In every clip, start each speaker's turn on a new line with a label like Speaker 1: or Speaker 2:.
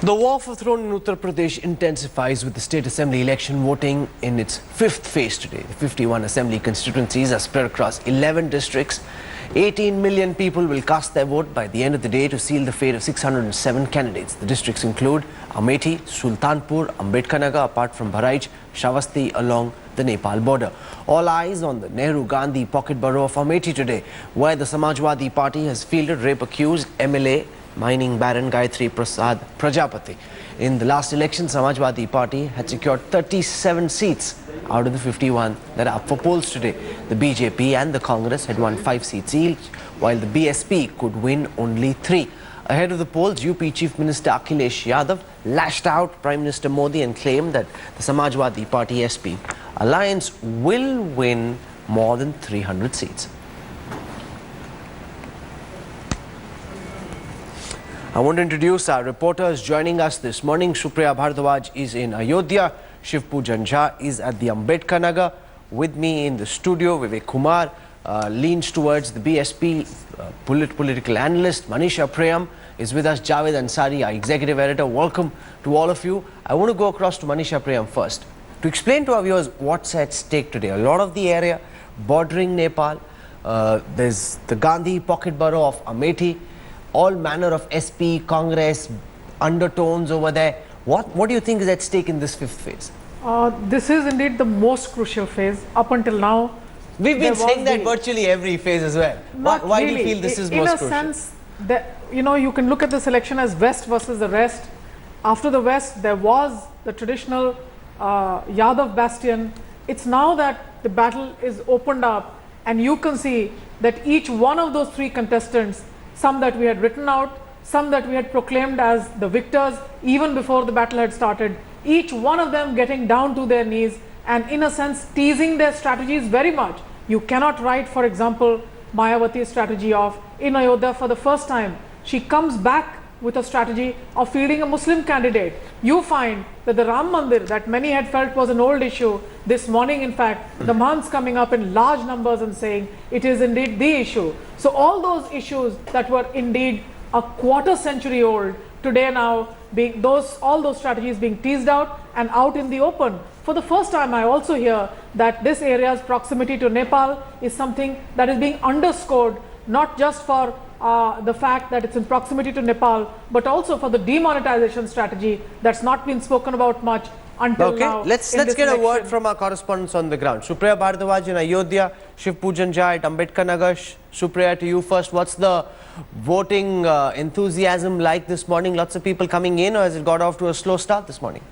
Speaker 1: The war for throne in Uttar Pradesh intensifies with the state assembly election voting in its fifth phase today. The 51 assembly constituencies are spread across 11 districts. 18 million people will cast their vote by the end of the day to seal the fate of 607 candidates. The districts include Amethi, Sultanpur, Ambedkarnagar, apart from Bahraich, Shavasti along the Nepal border. All eyes on the Nehru-Gandhi pocket borough of Amethi today, where the Samajwadi Party has fielded rape-accused MLA mining baron Gayathri Prasad Prajapati. In the last election, Samajwadi Party had secured 37 seats out of the 51 that are up for polls today. The BJP and the Congress had won 5 seats each, while the BSP could win only 3. Ahead of the polls, UP Chief Minister Akhilesh Yadav lashed out Prime Minister Modi and claimed that the Samajwadi Party SP alliance will win more than 300 seats. I want to introduce our reporters joining us this morning. Supriya Bhardwaj is in Ayodhya. Shiv Pujan Jha is at the Ambedkarnagar. With me in the studio, Vivek Kumar leans towards the BSP political analyst. Manisha Priyam is with us. Javed Ansari, our executive editor. Welcome to all of you. I want to go across to Manisha Priyam first to explain to our viewers what's at stake today. A lot of the area bordering Nepal, there's the Gandhi pocket borough of Amethi. All manner of SP, Congress, undertones over there. What do you think is at stake in this fifth phase?
Speaker 2: This is indeed the most crucial phase. Up until now,
Speaker 1: we've been saying that virtually every phase as well. Why do you feel this is most crucial? In a sense,
Speaker 2: you can look at this election as West versus the rest. After the West, there was the traditional Yadav bastion. It's now that the battle is opened up, and you can see that each one of those 3 contestants, some that we had written out, some that we had proclaimed as the victors even before the battle had started, each one of them getting down to their knees and in a sense teasing their strategies very much. You cannot write, for example, Mayawati's strategy of in Ayodhya for the first time. She comes back with a strategy of fielding a Muslim candidate. You find that the Ram Mandir that many had felt was an old issue, this morning in fact the Mahants coming up in large numbers and saying it is indeed the issue. So all those issues that were indeed a quarter century old, today now being all those strategies being teased out and out in the open. For the first time, I also hear that this area's proximity to Nepal is something that is being underscored, not just for the fact that it's in proximity to Nepal, but also for the demonetization strategy that's not been spoken about much until now.
Speaker 1: Let's get a word from our correspondents on the ground. Supriya Bhardwaj in Ayodhya, Shiv Pujan Jha at Ambedkarnagar. Supriya, to you first. What's the voting enthusiasm like this morning? Lots of people coming in, or has it got off to a slow start this morning?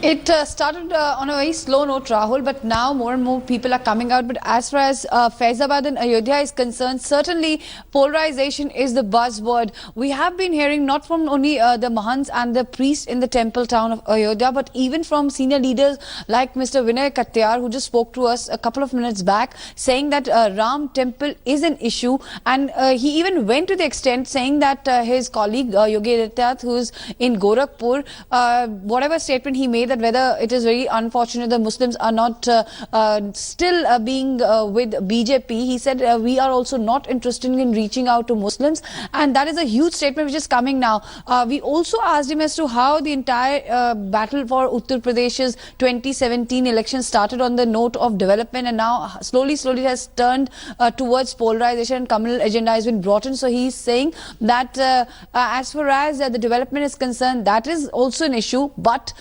Speaker 3: It started on a very slow note, Rahul, but now more and more people are coming out. But as far as Faizabad and Ayodhya is concerned, certainly polarization is the buzzword. We have been hearing not from only the Mahants and the priests in the temple town of Ayodhya, but even from senior leaders like Mr. Vinay Katiyar, who just spoke to us a couple of minutes back, saying that Ram temple is an issue. And he even went to the extent saying that his colleague Yogi Adityanath, who is in Gorakhpur, whatever statement he made, that whether it is very unfortunate the Muslims are not still being with BJP. He said we are also not interested in reaching out to Muslims, and that is a huge statement which is coming now. We also asked him as to how the entire battle for Uttar Pradesh's 2017 election started on the note of development, and now slowly it has turned towards polarization, and communal agenda has been brought in. So he is saying that as far as the development is concerned, that is also an issue, but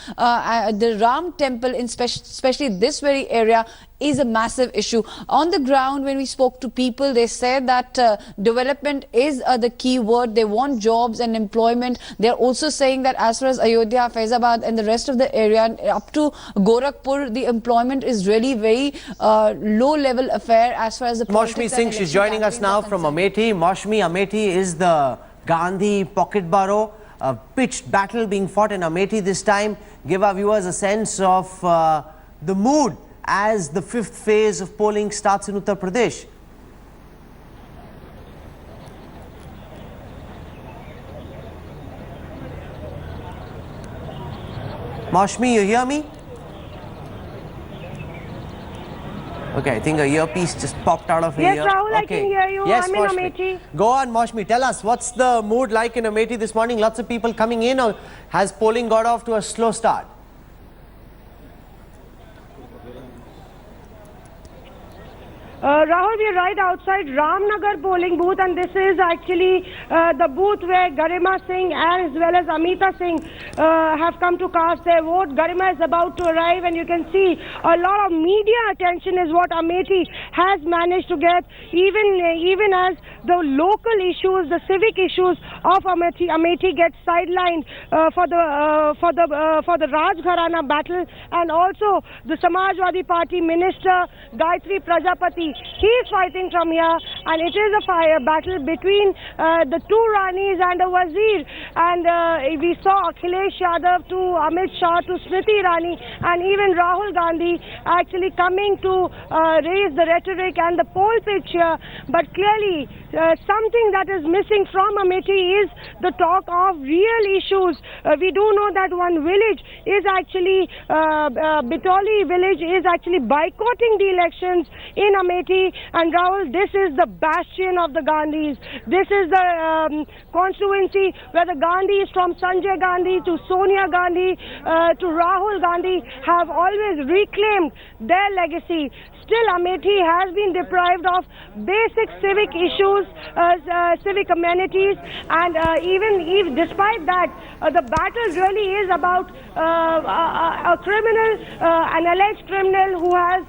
Speaker 3: the Ram temple, especially this very area, is a massive issue. On the ground, when we spoke to people, they said that development is the key word. They want jobs and employment. They are also saying that as far as Ayodhya, Faizabad and the rest of the area, up to Gorakhpur, the employment is really very low-level affair as far as the
Speaker 1: Maushmi Singh, she's joining us now from Amethi. Maushmi, Amethi is the Gandhi pocket borough. A pitched battle being fought in Amethi this time. Give our viewers a sense of the mood as the fifth phase of polling starts in Uttar Pradesh. Maushmi, you hear me? Okay, I think a earpiece just popped out of her
Speaker 4: Yes,
Speaker 1: ear.
Speaker 4: Rahul,
Speaker 1: Okay.
Speaker 4: I can hear you.
Speaker 1: Yes,
Speaker 4: I'm in
Speaker 1: Maushmi.
Speaker 4: Amethi.
Speaker 1: Go on, Maushmi. Tell us, what's the mood like in Amethi this morning? Lots of people coming in, or has polling got off to a slow start?
Speaker 4: Rahul, we are right outside Ramnagar polling booth, and this is actually the booth where Garima Singh as well as Amita Singh have come to cast their vote. Garima is about to arrive, and you can see a lot of media attention is what Amethi has managed to get, even as the local issues, the civic issues of Amethi get sidelined for the Raj Gharana battle, and also the Samajwadi Party minister Gayathri Prasad. He is fighting from here, and it is a battle between the two Ranis and a Wazir. And we saw Akhilesh Yadav to Amit Shah to Smriti Irani, and even Rahul Gandhi actually coming to raise the rhetoric and the poll pitch here. But clearly, something that is missing from Amethi is the talk of real issues. We do know that one village is actually, Bitoli village is actually boycotting the elections in Amethi. And Rahul, this is the bastion of the Gandhis. This is the constituency where the Gandhis, from Sanjay Gandhi to Sonia Gandhi to Rahul Gandhi, have always reclaimed their legacy. Still, Amethi has been deprived of basic civic issues, civic amenities, and even despite that, the battle really is about a criminal, an alleged criminal who has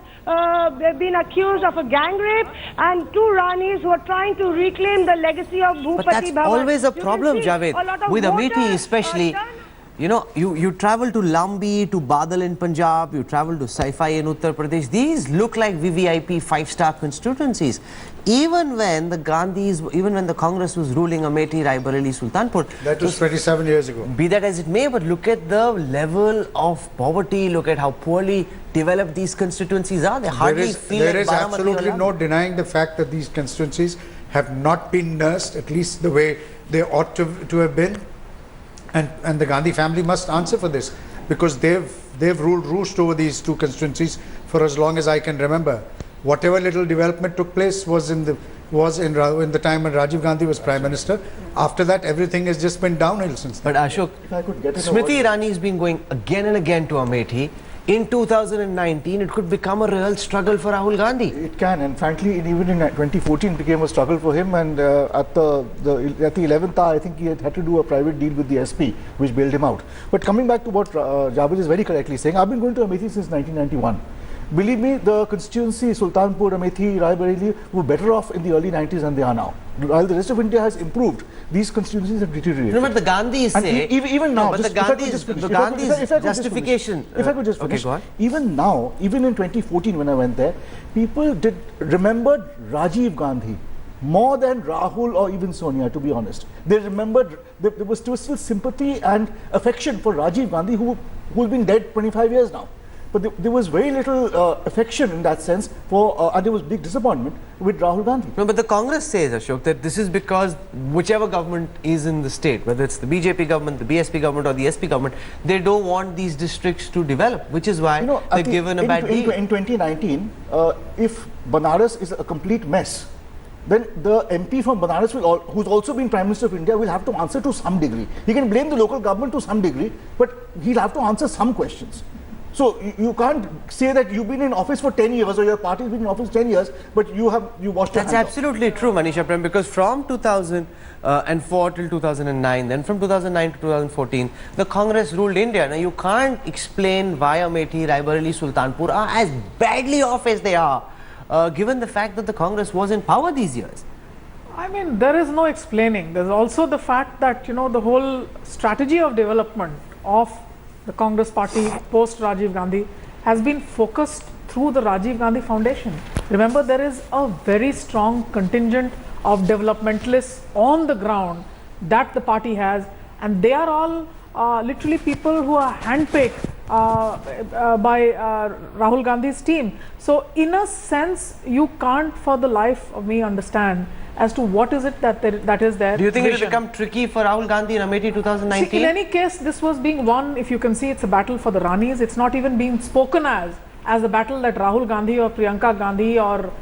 Speaker 4: been accused of a gang rape, and two Ranis who are trying to reclaim the legacy of Bhupati Bhavan.
Speaker 1: But that's always a problem, Javed, with Amethi
Speaker 4: voters,
Speaker 1: especially. You know, you travel to Lambi, to Badal in Punjab, you travel to Saifai in Uttar Pradesh. These look like VVIP five-star constituencies. Even when the Congress was ruling Amethi, Raebareli, Sultanpur.
Speaker 5: That was 27 years ago.
Speaker 1: Be that as it may, but look at the level of poverty, look at how poorly developed these constituencies are. They hardly feel like
Speaker 5: There is
Speaker 1: Baramati
Speaker 5: absolutely
Speaker 1: or
Speaker 5: no denying the fact that these constituencies have not been nursed, at least the way they ought to have been. And the Gandhi family must answer for this, because they've ruled roost over these two constituencies for as long as I can remember. Whatever little development took place was in the time when Rajiv Gandhi was Prime Minister. After that, everything has just been downhill since then.
Speaker 1: But Ashok, Smriti Irani has been going again and again to Amethi. In 2019, it could become a real struggle for Rahul Gandhi.
Speaker 6: It can, and frankly, even in 2014, it became a struggle for him. And at the 11th hour, I think he had to do a private deal with the SP, which bailed him out. But coming back to what Javed is very correctly saying, I've been going to Amethi since 1991. Believe me, the constituency, Sultanpur, Amethi, Raebareli, were better off in the early 90s than they are now. While the rest of India has improved, these constituencies have deteriorated.
Speaker 1: No, but the Gandhis say...
Speaker 6: Even now,
Speaker 1: no, but the Gandhi's justification...
Speaker 6: If I could just finish.
Speaker 1: Okay, go on.
Speaker 6: Even now, even in 2014 when I went there, people remembered Rajiv Gandhi more than Rahul or even Sonia, to be honest. They remembered, there was still sympathy and affection for Rajiv Gandhi, who's been dead 25 years now. But there was very little affection in that sense and there was big disappointment with Rahul Gandhi.
Speaker 1: No, but the Congress says, Ashok, that this is because whichever government is in the state, whether it's the BJP government, the BSP government or the SP government, they don't want these districts to develop, which is why they're given a bad deal.
Speaker 6: In 2019, if Banaras is a complete mess, then the MP from Banaras, who's also been Prime Minister of India, will have to answer to some degree. He can blame the local government to some degree, but he'll have to answer some questions. So you can't say that you've been in office for 10 years or your party's been in office 10 years, but you washed your hands off.
Speaker 1: That's absolutely true, Manisha Prem, because from 2004 till 2009, then from 2009 to 2014, the Congress ruled India. Now you can't explain why Amethi, Raebareli, Sultanpur are as badly off as they are, given the fact that the Congress was in power these years.
Speaker 2: I mean, there is no explaining. There's also the fact that, you know, the whole strategy of development of the Congress party post Rajiv Gandhi has been focused through the Rajiv Gandhi Foundation. Remember, there is a very strong contingent of developmentalists on the ground that the party has, and they are all literally people who are handpicked by Rahul Gandhi's team. So in a sense, you can't for the life of me understand as to what is it that is there.
Speaker 1: Do you think it will become tricky for Rahul Gandhi in Amethi 2019?
Speaker 2: See, in any case, this was being won. If you can see, it's a battle for the Ranis. It's not even being spoken as as the battle that Rahul Gandhi or Priyanka Gandhi or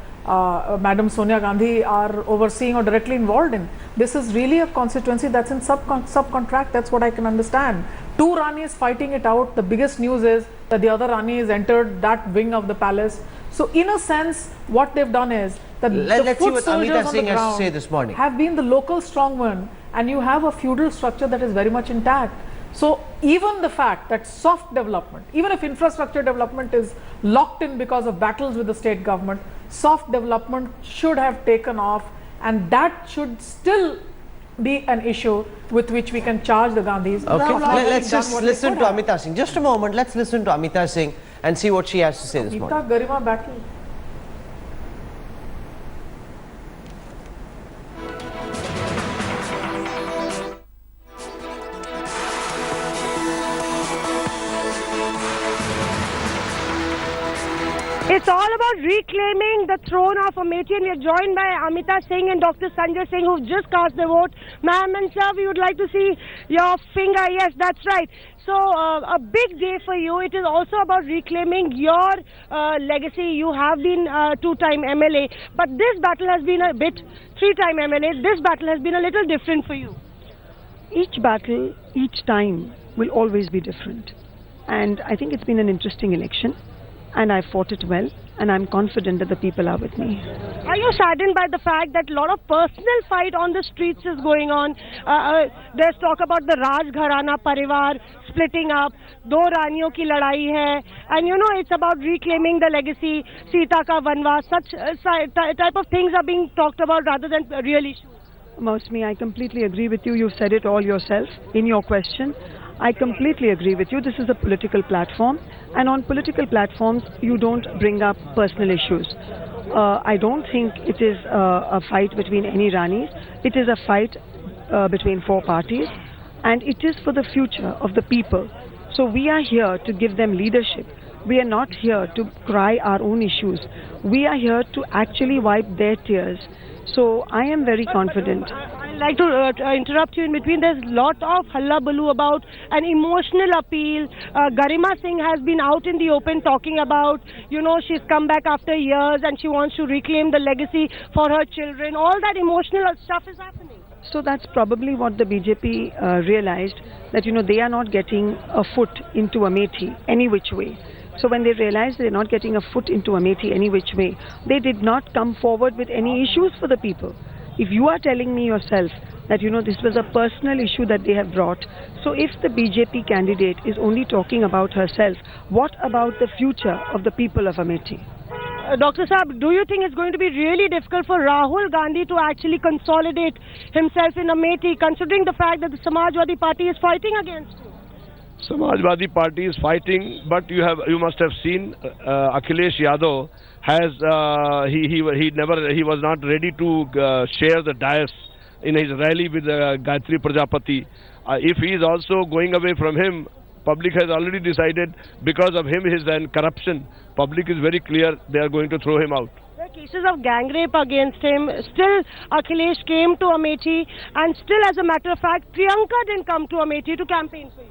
Speaker 2: Madam Sonia Gandhi are overseeing or directly involved in. This is really a constituency that's in subcontract. That's what I can understand. Two Ranis fighting it out. The biggest news is that the other Rani has entered that wing of the palace. So in a sense, what they've done is that the foot soldiers on the ground have been the local strongmen, and you have a feudal structure that is very much intact. So even the fact that soft development, even if infrastructure development is locked in because of battles with the state government, soft development should have taken off, and that should still be an issue with which we can charge the Gandhis.
Speaker 1: Okay, let's just listen to Amita Singh. Just a moment, let's listen to Amita Singh and see what she has to say this morning.
Speaker 2: Garima battle.
Speaker 4: It's all about reclaiming the throne of Amethi, and we are joined by Amita Singh and Dr. Sanjay Singh, who've just cast their vote. Ma'am and sir, we would like to see your finger. Yes, that's right. So a big day for you. It is also about reclaiming your legacy. You have been two-time MLA, but this battle has been a bit three-time MLA. This battle has been a little different for you.
Speaker 7: Each battle, each time will always be different. And I think it's been an interesting election. And I fought it well, and I'm confident that the people are with me.
Speaker 4: Are you saddened by the fact that a lot of personal fight on the streets is going on? There's talk about the Raj Gharana Parivar splitting up, do Raniyon ki ladai hai, and you know, it's about reclaiming the legacy, Sita ka Vanvas, such type of things are being talked about rather than real issues.
Speaker 7: Mausmi, I completely agree with you. You've said it all yourself in your question. I completely agree with you. This is a political platform, and on political platforms, you don't bring up personal issues. I don't think it is a fight between any Ranis. It is a fight between four parties, and it is for the future of the people. So we are here to give them leadership. We are not here to cry our own issues. We are here to actually wipe their tears. So I am very confident.
Speaker 4: I'd like to interrupt you in between. There's a lot of hullabaloo about an emotional appeal. Garima Singh has been out in the open talking about, you know, she's come back after years and she wants to reclaim the legacy for her children. All that emotional stuff is happening.
Speaker 7: So that's probably what the BJP realized, that, you know, they are not getting a foot into Amethi any which way. So when they realized they're not getting a foot into Amethi any which way, they did not come forward with any issues for the people. If you are telling me yourself that, you know, this was a personal issue that they have brought, so if the BJP candidate is only talking about herself, what about the future of the people of Amethi?
Speaker 4: Dr. Saab, do you think it's going to be really difficult for Rahul Gandhi to actually consolidate himself in Amethi, considering the fact that the Samajwadi Party is fighting against him?
Speaker 8: Samajwadi Party is fighting, but you must have seen Akhilesh Yadav has he was not ready to share the dais in his rally with Gayathri Prasad. If he is also going away from him, public has already decided because of him his corruption. Public is very clear, they are going to throw him out.
Speaker 4: There are cases of gang rape against him. Still, Akhilesh came to Amethi, and still, as a matter of fact, Priyanka didn't come to Amethi to campaign for you.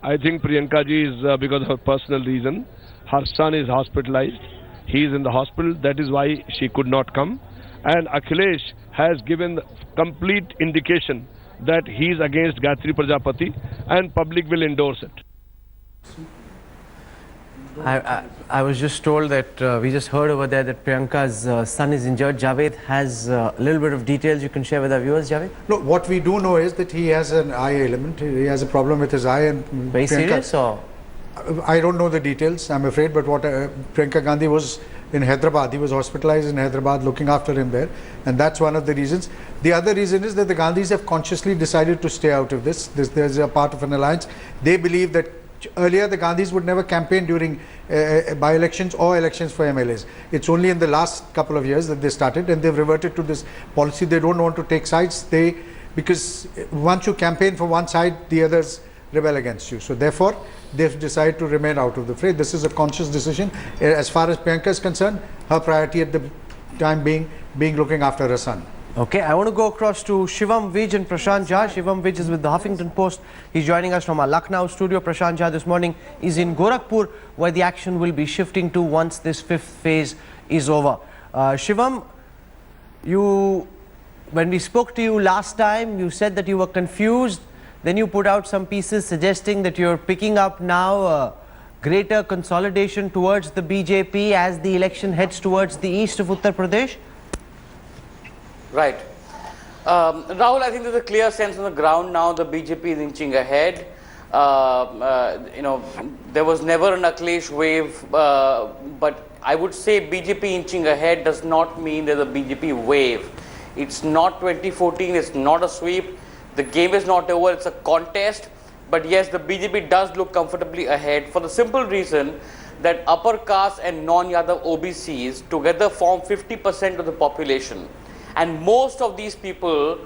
Speaker 8: I think Priyanka ji is because of her personal reason. Her son is hospitalized. He is in the hospital. That is why she could not come. And Akhilesh has given complete indication that he is against Gayathri Prasad, and public will endorse it.
Speaker 1: I was just told that we just heard over there that Priyanka's son is injured. Javed has a little bit of details you can share with our viewers, Javed?
Speaker 5: No, what we do know is that he has an eye ailment. He has a problem with his eye. And
Speaker 1: very serious, or?
Speaker 5: I don't know the details, I'm afraid, but what Priyanka Gandhi was in Hyderabad. He was hospitalized in Hyderabad, looking after him there, and that's one of the reasons. The other reason is that the Gandhis have consciously decided to stay out of this. There's a part of an alliance. They believe that earlier the Gandhis would never campaign during by-elections or elections for MLAs. It's only in the last couple of years that they started, and they've reverted to this policy. They don't want to take sides, because once you campaign for one side, the others rebel against you. So therefore, they've decided to remain out of the fray. This is a conscious decision. As far as Priyanka is concerned, her priority at the time being looking after her son.
Speaker 1: Okay, I want to go across to Shivam Vij and Prashant Jha. Shivam Vij is with the Huffington Post. He's joining us from our Lucknow studio. Prashant Jha this morning is in Gorakhpur, where the action will be shifting to once this fifth phase is over. Shivam, when we spoke to you last time, you said that you were confused. Then you put out some pieces suggesting that you're picking up now greater consolidation towards the BJP as the election heads towards the east of Uttar Pradesh.
Speaker 9: Right. Rahul, I think there's a clear sense on the ground now the BJP is inching ahead. There was never an Akhilesh wave, but I would say BJP inching ahead does not mean there's a BJP wave. It's not 2014, it's not a sweep. The game is not over, it's a contest. But yes, the BJP does look comfortably ahead for the simple reason that upper caste and non-Yadav OBCs together form 50% of the population. And most of these people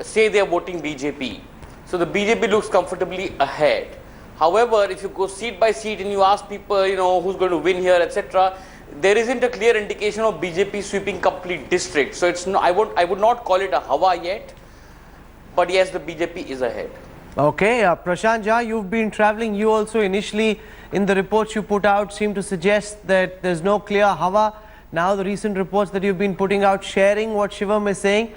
Speaker 9: say they are voting BJP. So the BJP looks comfortably ahead. However, if you go seat by seat and you ask people, who's going to win here, etc., there isn't a clear indication of BJP sweeping complete districts. So it's I would not call it a Hawa yet. But yes, the BJP is ahead.
Speaker 1: Okay, Prashant Jha, you've been traveling. You also initially, in the reports you put out, seem to suggest that there's no clear Hawa. Now the recent reports that you've been putting out, sharing what Shivam is saying,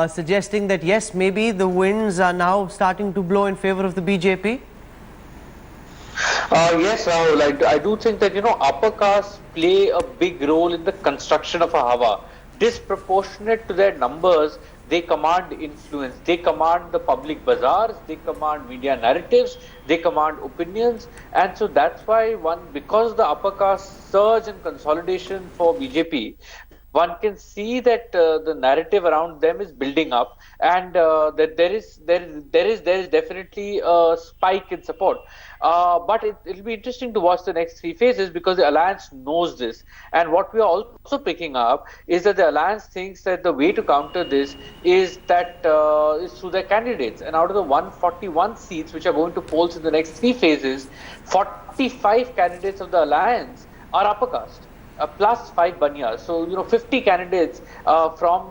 Speaker 1: suggesting that yes, maybe the winds are now starting to blow in favor of the BJP.
Speaker 10: Yes, Rahul, I do think that, upper castes play a big role in the construction of a Hawa. Disproportionate to their numbers, they command influence, they command the public bazaars, they command media narratives, they command opinions, and so that's why because the upper caste surge and consolidation for BJP, one can see that the narrative around them is building up, and that there is definitely a spike in support. But it'll be interesting to watch the next three phases because the alliance knows this. And what we are also picking up is that the alliance thinks that the way to counter this is that is through their candidates. And out of the 141 seats which are going to polls in the next three phases, 45 candidates of the alliance are upper caste. Plus 5 Banyas. So, 50 candidates from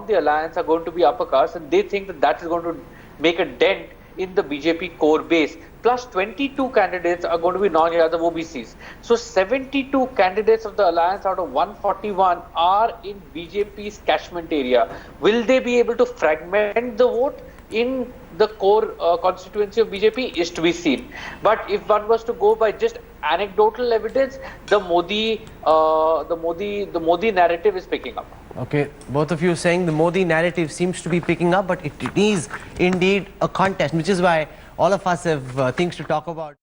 Speaker 10: the alliance are going to be upper caste, and they think that is going to make a dent in the BJP core base. Plus 22 candidates are going to be non-Yadav OBCs. So 72 candidates of the alliance out of 141 are in BJP's catchment area. Will they be able to fragment the vote in the core constituency of BJP is to be seen. But if one was to go by just anecdotal evidence, the Modi narrative is picking up.
Speaker 1: Okay, both of you saying the Modi narrative seems to be picking up, but it is indeed a contest, which is why all of us have things to talk about.